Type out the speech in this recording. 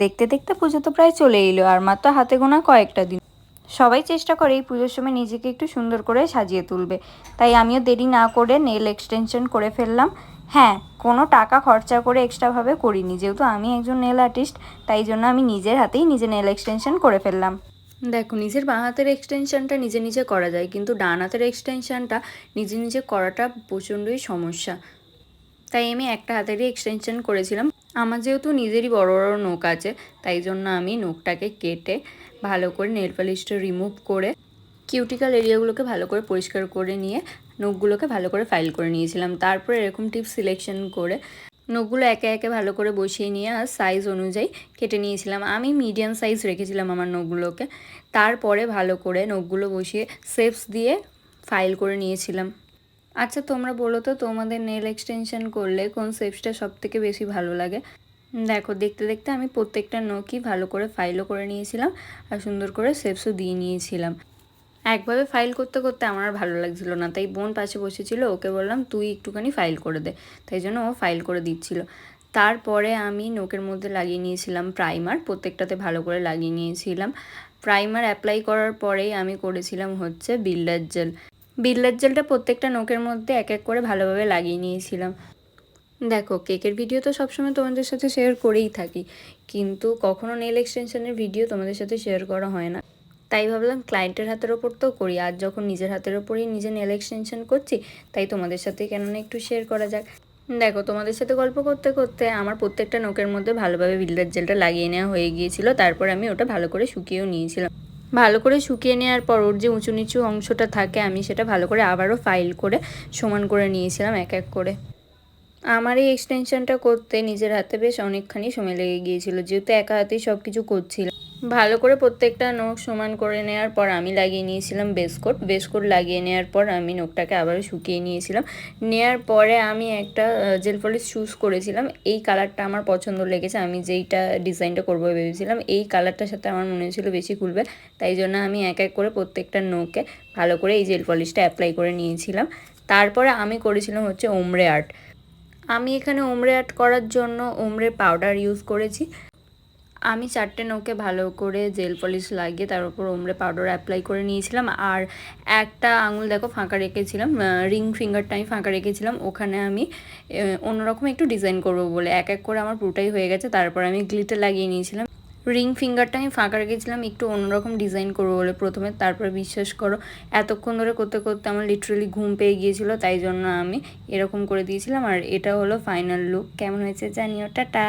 দেখতে দেখতে পুজো তো প্রায় চলে এলো আর মাত্র হাতে গোনা কয়েকটা দিন। সবাই চেষ্টা করে এই পুজোর সময় নিজেকে একটু সুন্দর করে সাজিয়ে তুলবে, তাই আমিও দেরি না করে নেল এক্সটেনশন করে ফেললাম। হ্যাঁ, কোনো টাকা খরচা করে এক্সট্রাভাবে করিনি, যেহেতু আমি একজন নেল আর্টিস্ট, তাই জন্য আমি নিজের হাতেই নিজে নেল এক্সটেনশন করে ফেললাম। দেখো, নিজের বাঁ হাতের এক্সটেনশনটা নিজে নিজে করা যায়, কিন্তু ডান হাতের এক্সটেনশনটা নিজে নিজে করাটা প্রচণ্ডই সমস্যা। তাই আমি একটা হাতেরই এক্সটেনশন করেছিলাম। আমার যেহেতু নিজেরই বড় বড় নখ আছে, তাই জন্য আমি নখটাকে কেটে ভালো করে নেল পলিশটা রিমুভ করে কিউটিক্যাল এরিয়াগুলোকে ভালো করে পরিষ্কার করে নিয়ে নখগুলোকে ভালো করে ফাইল করে নিয়েছিলাম। তারপরে এরকম টিপ সিলেকশন করে নখগুলো একে একে ভালো করে বসিয়ে নিয়ে আর সাইজ অনুযায়ী কেটে নিয়েছিলাম। আমি মিডিয়াম সাইজ রেখেছিলাম আমার নখগুলোকে। তারপরে ভালো করে নখগুলো বসিয়ে শেপস দিয়ে ফাইল করে নিয়েছিলাম। আচ্ছা, তোমরা বলো তো তোমাদের নেল এক্সটেনশন করলে কোন শেপসটা সবথেকে বেশি ভালো লাগে? দেখো, দেখতে দেখতে আমি প্রত্যেকটা নখই ভালো করে ফাইলও করে নিয়েছিলাম আর সুন্দর করে শেপসও দিয়ে নিয়েছিলাম। একভাবে ফাইল করতে করতে আমার আর ভালো লাগছিল না, তাই বোন পাশে বসেছিল, ওকে বললাম তুই একটুখানি ফাইল করে দে, তাই জন্য ও ফাইল করে দিচ্ছিল। তারপরে আমি নখের মধ্যে লাগিয়ে নিয়েছিলাম প্রাইমার, প্রত্যেকটাতে ভালো করে লাগিয়ে নিয়েছিলাম। প্রাইমার অ্যাপ্লাই করার পরেই আমি করেছিলাম হচ্ছে বিল্ডার জেল। বিল্ডার জেলটা প্রত্যেকটা নখের মধ্যে এক এক করে ভালোভাবে লাগিয়ে নিয়েছিলাম। দেখো, কেকের ভিডিও তো সবসময় তোমাদের সাথে শেয়ার করেই থাকি, কিন্তু কখনো নেল এক্সটেনশনের ভিডিও তোমাদের সাথে শেয়ার করা হয় না। তাই ভাবলাম ক্লায়েন্টের হাতের ওপর তো করি, আর যখন নিজের হাতের ওপরেই নিজে নেল এক্সটেনশন করছি, তাই তোমাদের সাথে কেননা একটু শেয়ার করা যাক। দেখো, তোমাদের সাথে গল্প করতে করতে আমার প্রত্যেকটা নখের মধ্যে ভালোভাবে বিল্ডার জেলটা লাগিয়ে নেওয়া হয়ে গিয়েছিল। তারপর আমি ওটা ভালো করে শুকিয়েও নিয়েছিলাম। ভালো করে শুকিয়ে নেওয়ার পর ওর যে উঁচু নিচু অংশটা থাকে, আমি সেটা ভালো করে আবারও ফাইল করে সমান করে নিয়েছিলাম এক এক করে। আমার এই এক্সটেনশনটা করতে নিজের হাতে বেশ অনেকখানি সময় লেগে গিয়েছিল, যেহেতু একা হাতেই সব কিছু করছিলাম। ভালো করে প্রত্যেকটা নখ সমান করে নেওয়ার পর আমি লাগিয়ে নিয়েছিলাম বেসকোট লাগিয়ে নেওয়ার পর আমি নখটাকে আবারও শুকিয়ে নিয়েছিলাম। নেওয়ার পরে আমি একটা জেল পলিশ চুজ করেছিলাম। এই কালারটা আমার পছন্দ লেগেছে, আমি যেইটা ডিজাইনটা করবো ভেবেছিলাম এই কালারটার সাথে আমার মনে হয়েছিল বেশি খুলবে, তাই জন্য আমি এক এক করে প্রত্যেকটা নখে ভালো করে এই জেল পলিশটা অ্যাপ্লাই করে নিয়েছিলাম। তারপরে আমি করেছিলাম হচ্ছে ওমরে আর্ট। আমি এখানে ওমরে আর্ট করার জন্য ওমরে পাউডার ইউজ করেছি। আমি 4টে নখে ভালো করে জেল পলিশ লাগিয়ে তার উপর ওমরে পাউডার অ্যাপ্লাই করে নিয়েছিলাম। আর একটা আঙুল দেখো ফাঁকা রেখেছিলাম, রিং ফিঙ্গারটা আমি ফাঁকা রেখেছিলাম, ওখানে আমি অন্যরকম একটু ডিজাইন করব বলে। এক এক করে আমার পুরোটাই হয়ে গেছে। তারপর আমি গ্লিটার লাগিয়ে নিয়েছিলাম। রিং ফিঙ্গারটা আমি ফাঁকা রেখেছিলাম একটু অন্যরকম ডিজাইন করবো বলে প্রথমে। তারপরে বিশ্বাস করো, এতক্ষণ ধরে করতে করতে আমার লিটারালি ঘুম পেয়ে গিয়েছিলো, তাই জন্য আমি এরকম করে দিয়েছিলাম। আর এটা হলো ফাইনাল লুক। কেমন হয়েছে জানিও। টাটা।